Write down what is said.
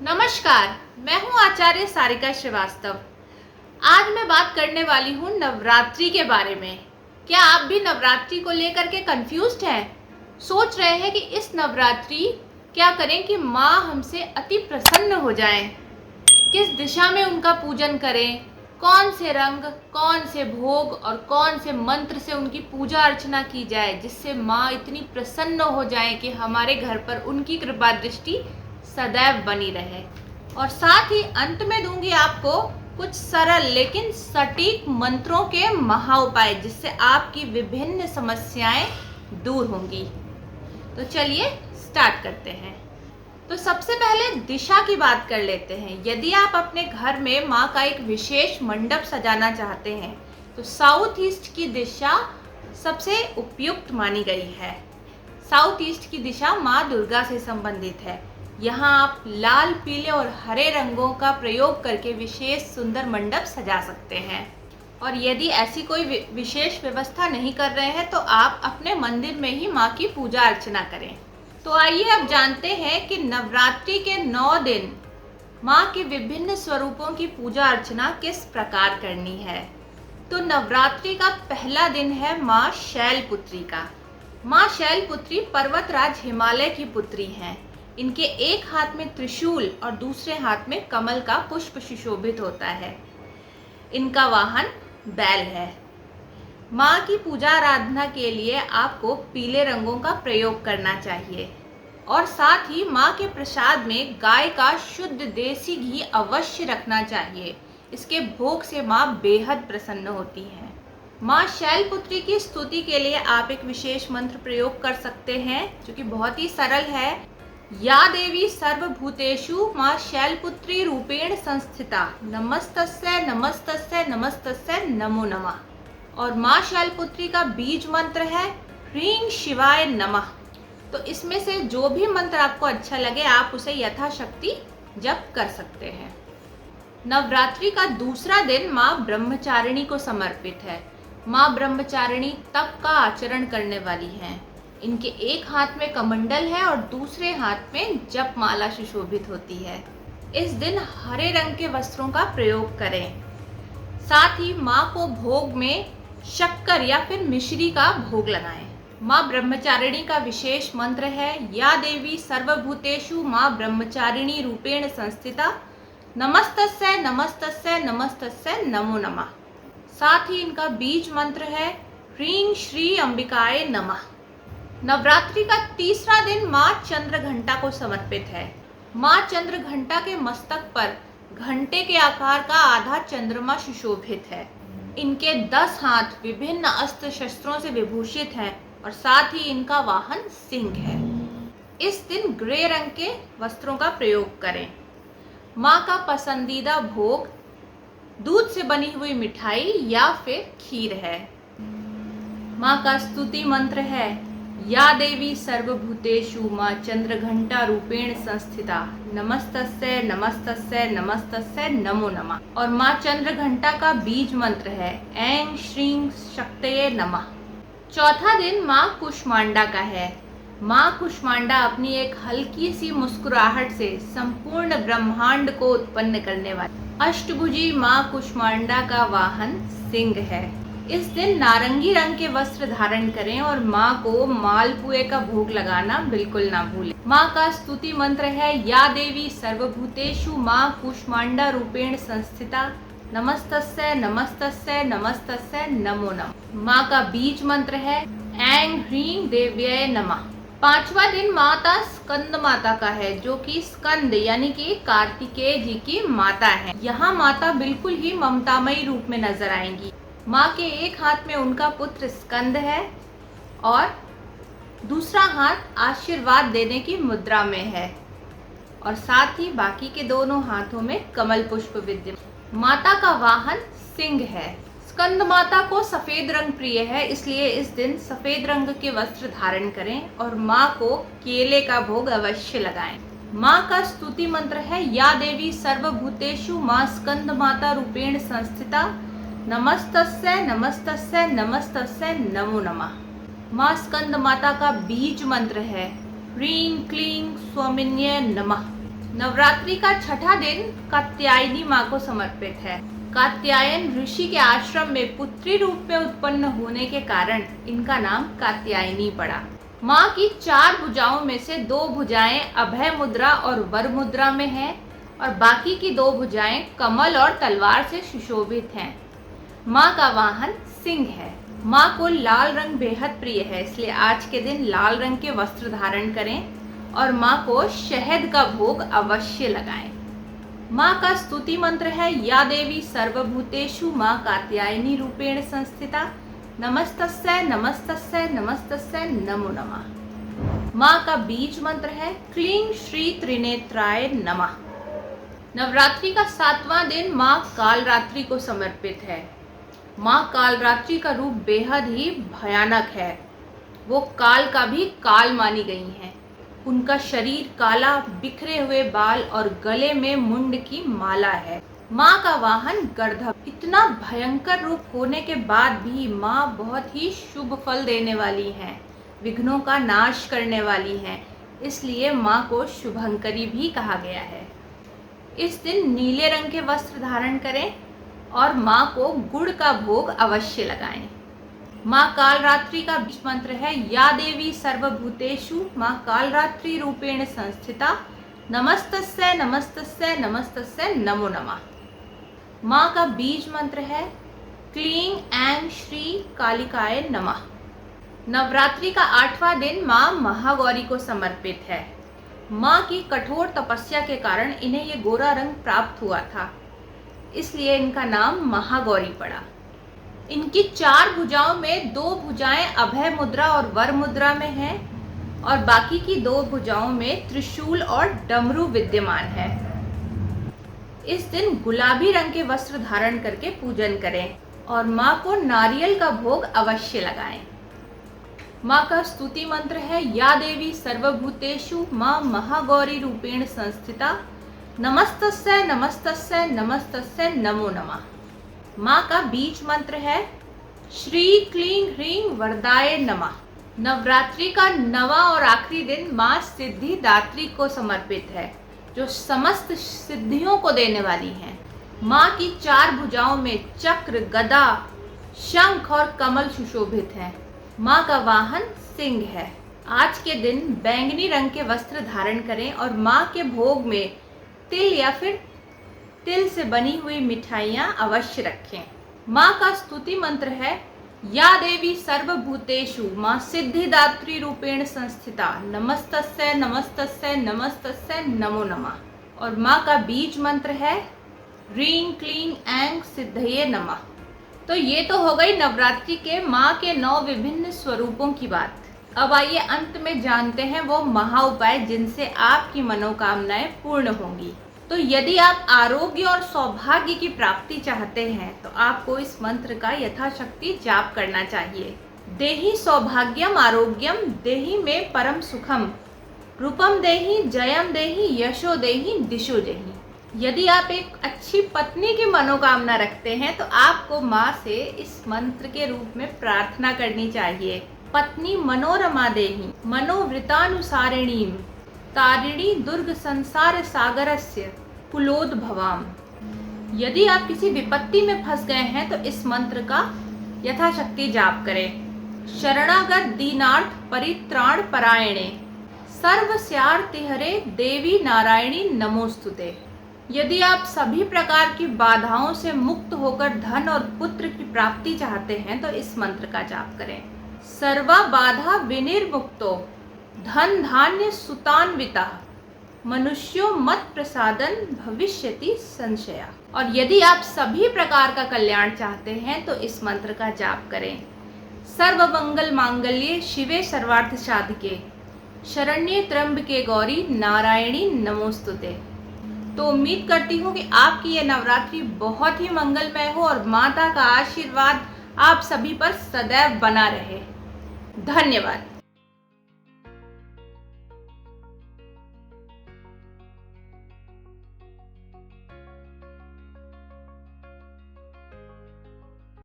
नमस्कार, मैं हूँ आचार्य सारिका श्रीवास्तव। आज मैं बात करने वाली हूँ नवरात्रि के बारे में। क्या आप भी नवरात्रि को लेकर के कंफ्यूज्ड हैं? सोच रहे हैं कि इस नवरात्रि क्या करें कि माँ हमसे अति प्रसन्न हो जाएं? किस दिशा में उनका पूजन करें? कौन से रंग, कौन से भोग और कौन से मंत्र से उनकी पूजा अर्चना की जाए जिससे माँ इतनी प्रसन्न हो जाए कि हमारे घर पर उनकी कृपा दृष्टि सदैव बनी रहे। और साथ ही अंत में दूंगी आपको कुछ सरल लेकिन सटीक मंत्रों के महा उपाय जिससे आपकी विभिन्न समस्याएं दूर होंगी। तो चलिए स्टार्ट करते हैं। तो सबसे पहले दिशा की बात कर लेते हैं। यदि आप अपने घर में माँ का एक विशेष मंडप सजाना चाहते हैं तो साउथ ईस्ट की दिशा सबसे उपयुक्त मानी गई है। साउथ ईस्ट की दिशा माँ दुर्गा से संबंधित है। यहाँ आप लाल, पीले और हरे रंगों का प्रयोग करके विशेष सुंदर मंडप सजा सकते हैं। और यदि ऐसी कोई विशेष व्यवस्था नहीं कर रहे हैं तो आप अपने मंदिर में ही माँ की पूजा अर्चना करें। तो आइए अब जानते हैं कि नवरात्रि के 9 दिन माँ के विभिन्न स्वरूपों की पूजा अर्चना किस प्रकार करनी है। तो नवरात्रि का पहला दिन है माँ शैलपुत्री का। माँ शैलपुत्री पर्वतराज हिमालय की पुत्री हैं। इनके एक हाथ में त्रिशूल और दूसरे हाथ में कमल का पुष्प सुशोभित होता है। इनका वाहन बैल है। माँ की पूजा आराधना के लिए आपको पीले रंगों का प्रयोग करना चाहिए और साथ ही माँ के प्रसाद में गाय का शुद्ध देसी घी अवश्य रखना चाहिए। इसके भोग से माँ बेहद प्रसन्न होती हैं। माँ शैलपुत्री की स्तुति के लिए आप एक विशेष मंत्र प्रयोग कर सकते हैं जो कि बहुत ही सरल है। या देवी सर्वभूतेषु माँ शैलपुत्री रूपेण संस्थिता नमस्तस्यै नमस्तस्यै नमस्तस्यै नमो नमः। और माँ शैलपुत्री का बीज मंत्र है ह्रीं शिवाय नमः। तो इसमें से जो भी मंत्र आपको अच्छा लगे आप उसे यथाशक्ति जप कर सकते हैं। नवरात्रि का दूसरा दिन माँ ब्रह्मचारिणी को समर्पित है। माँ ब्रह्मचारिणी तप का आचरण करने वाली हैं। इनके एक हाथ में कमंडल है और दूसरे हाथ में जप माला सुशोभित होती है। इस दिन हरे रंग के वस्त्रों का प्रयोग करें। साथ ही माँ को भोग में शक्कर या फिर मिश्री का भोग लगाएं। माँ ब्रह्मचारिणी का विशेष मंत्र है या देवी सर्वभूतेषु माँ ब्रह्मचारिणी रूपेण संस्थिता नमस्तस्यै नमस्तस्यै नमस्तस्यै नमो नमः। साथ ही इनका बीज मंत्र है ह्रीं श्री अंबिकाय नमः। नवरात्रि का तीसरा दिन माँ चंद्रघंटा को समर्पित है। माँ चंद्रघंटा के मस्तक पर घंटे के आकार का आधा चंद्रमा सुशोभित है। इनके 10 हाथ विभिन्न अस्त्र शस्त्रों से विभूषित हैं और साथ ही इनका वाहन सिंह है। इस दिन ग्रे रंग के वस्त्रों का प्रयोग करें। माँ का पसंदीदा भोग दूध से बनी हुई मिठाई या फिर खीर है। माँ का स्तुति मंत्र है या देवी सर्वभूतेषु माँ चंद्रघंटा रूपेण संस्थिता नमस्तस्यै नमस्तस्यै नमस्तस्यै नमो नमः। और माँ चंद्रघंटा का बीज मंत्र है ऐं श्रीं शक्तये नमः। चौथा दिन माँ कुष्मांडा का है। माँ कुष्मांडा अपनी एक हल्की सी मुस्कुराहट से संपूर्ण ब्रह्मांड को उत्पन्न करने वाली अष्टभुजी माँ कुष्मांडा का वाहन सिंह है। इस दिन नारंगी रंग के वस्त्र धारण करें और माँ को मालपुए का भोग लगाना बिल्कुल ना भूलें। माँ का स्तुति मंत्र है या देवी सर्वभूतेषु माँ कुष्मांडा रूपेण संस्थिता नमस्तस्यै नमस्तस्यै नमस्तस्यै नमो नमः। माँ का बीज मंत्र है ऐं ह्रीं देव्यै नमः। पांचवा दिन माता स्कंद माता का है जो कि स्कंद यानी कि कार्तिकेय जी की माता है। यहाँ माता बिल्कुल ही ममतामयी रूप में नजर आएंगी। माँ के एक हाथ में उनका पुत्र स्कंद है और दूसरा हाथ आशीर्वाद देने की मुद्रा में है और साथ ही बाकी के दोनों हाथों में कमल पुष्प विद्यमान। माता का वाहन सिंह है। स्कंद माता को सफेद रंग प्रिय है, इसलिए इस दिन सफेद रंग के वस्त्र धारण करें और माँ को केले का भोग अवश्य लगाएं। माँ का स्तुति मंत्र है या देवी सर्वभूतेषु माँ स्कंद माता रूपेण संस्थिता नमस्तस्यै नमस्तस्यै नमस्तस्यै नमो नमः। माँ स्कंद माता का बीज मंत्र है ह्रीं क्लीं स्वामिन्यै नमः। नवरात्रि का छठा दिन कात्यायनी माँ को समर्पित है। कात्यायन ऋषि के आश्रम में पुत्री रूप में उत्पन्न होने के कारण इनका नाम कात्यायनी पड़ा। माँ की 4 भुजाओं में से 2 भुजाएं अभय मुद्रा और वर मुद्रा में हैं और बाकी की 2 भुजाएं कमल और तलवार से सुशोभित हैं। माँ का वाहन सिंह है। माँ को लाल रंग बेहद प्रिय है, इसलिए आज के दिन लाल रंग के वस्त्र धारण करें और माँ को शहद का भोग अवश्य लगाएं। माँ का स्तुति मंत्र है या देवी सर्वभूतेषु माँ कात्यायनी रूपेण संस्थिता नमस्तस्यै नमस्तस्यै नमस्तस्यै नमो नमः। माँ का बीज मंत्र है क्लीं श्री त्रिनेत्राय नमः। नवरात्रि का 7वां दिन माँ कालरात्रि को समर्पित है। माँ कालरात्रि का रूप बेहद ही भयानक है। वो काल का भी काल मानी गई हैं। उनका शरीर काला, बिखरे हुए बाल और गले में मुंड की माला है। माँ का वाहन गर्दभ। इतना भयंकर रूप होने के बाद भी माँ बहुत ही शुभ फल देने वाली हैं, विघ्नों का नाश करने वाली हैं, इसलिए माँ को शुभंकरी भी कहा गया है। इस दिन नीले रंग के वस्त्र धारण करें और माँ को गुड़ का भोग अवश्य लगाएं। माँ कालरात्रि का बीज मंत्र है या देवी सर्वभूतेषु माँ कालरात्रि रूपेण संस्थिता नमस्तस्यै नमस्तस्यै नमस्तस्यै नमो नमः। माँ का बीज मंत्र है क्लीं ऐं श्री कालिकाय नमः। नवरात्रि का 8वां दिन माँ महागौरी को समर्पित है। माँ की कठोर तपस्या के कारण इन्हें ये गोरा रंग प्राप्त हुआ था, इसलिए इनका नाम महागौरी पड़ा। इनकी 4 भुजाओं में 2 भुजाएं अभय मुद्रा और वर मुद्रा में हैं और बाकी की 2 भुजाओं में त्रिशूल और डमरू विद्यमान है। इस दिन गुलाबी रंग के वस्त्र धारण करके पूजन करें और माँ को नारियल का भोग अवश्य लगाएं। माँ का स्तुति मंत्र है या देवी सर्वभूतेषु माँ महागौरी रूपेण संस्थिता नमस्तस्यै नमस्तस्यै नमस्तस्यै नमो नमः। माँ का बीज मंत्र है श्री क्लीं ह्रीं वरदाय नमः। नवरात्रि का 9वां और आखिरी दिन माँ सिद्धिदात्री को समर्पित है, जो समस्त सिद्धियों को देने वाली हैं। माँ की 4 भुजाओं में चक्र, गदा, शंख और कमल सुशोभित हैं। माँ का वाहन सिंह है। आज के दिन बैंगनी रंग के वस्त्र धारण करें और माँ के भोग में तिल या फिर तिल से बनी हुई मिठाइयाँ अवश्य रखें। माँ का स्तुति मंत्र है या देवी सर्वभूतेषु माँ सिद्धिदात्री रूपेण संस्थिता नमस्तस्यै नमस्तस्यै नमस्तस्यै नमो नमः। और माँ का बीज मंत्र है ह्रीं क्लीं ऐं सिद्धये नमः। तो ये तो हो गई नवरात्रि के माँ के 9 विभिन्न स्वरूपों की बात। अब आइए अंत में जानते हैं वो महा उपाय जिनसे आपकी मनोकामनाएं पूर्ण होंगी। तो यदि आप आरोग्य और सौभाग्य की प्राप्ति चाहते हैं तो आपको इस मंत्र का यथाशक्ति जाप करना चाहिए। देहि सौभाग्यम आरोग्यम देहि में परम सुखम रूपम देहि जयम देहि यशो देहि दिशो देहि। यदि आप एक अच्छी पत्नी की मनोकामना रखते हैं तो आपको माँ से इस मंत्र के रूप में प्रार्थना करनी चाहिए। पत्नी मनोरमा देहि मनोवृतानुसारिणीम तारिणी दुर्ग संसार सागरस्य कुलोद्भवाम। यदि आप किसी विपत्ति में फंस गए हैं तो इस मंत्र का यथाशक्ति जाप करें। शरणागत दीनार्थ परित्राण परायणे सर्वस्यार्तिहरे देवी नारायणी नमोस्तुते। यदि आप सभी प्रकार की बाधाओं से मुक्त होकर धन और पुत्र की प्राप्ति चाहते हैं तो इस मंत्र का जाप करें। सर्वा बाधा विनिर्मुक्तो धन धान्य सुतान्विता मनुष्यो मत प्रसादन भविष्यति संशया। और यदि आप सभी प्रकार का कल्याण चाहते हैं तो इस मंत्र का जाप करें। सर्वमंगल मांगल्ये शिवे सर्वार्थ साधिके शरण्ये त्र्यंबके गौरी नारायणी नमोस्तुते। तो उम्मीद करती हूँ कि आपकी ये नवरात्रि बहुत ही मंगलमय हो और माता का आशीर्वाद आप सभी पर सदैव बना रहे। धन्यवाद।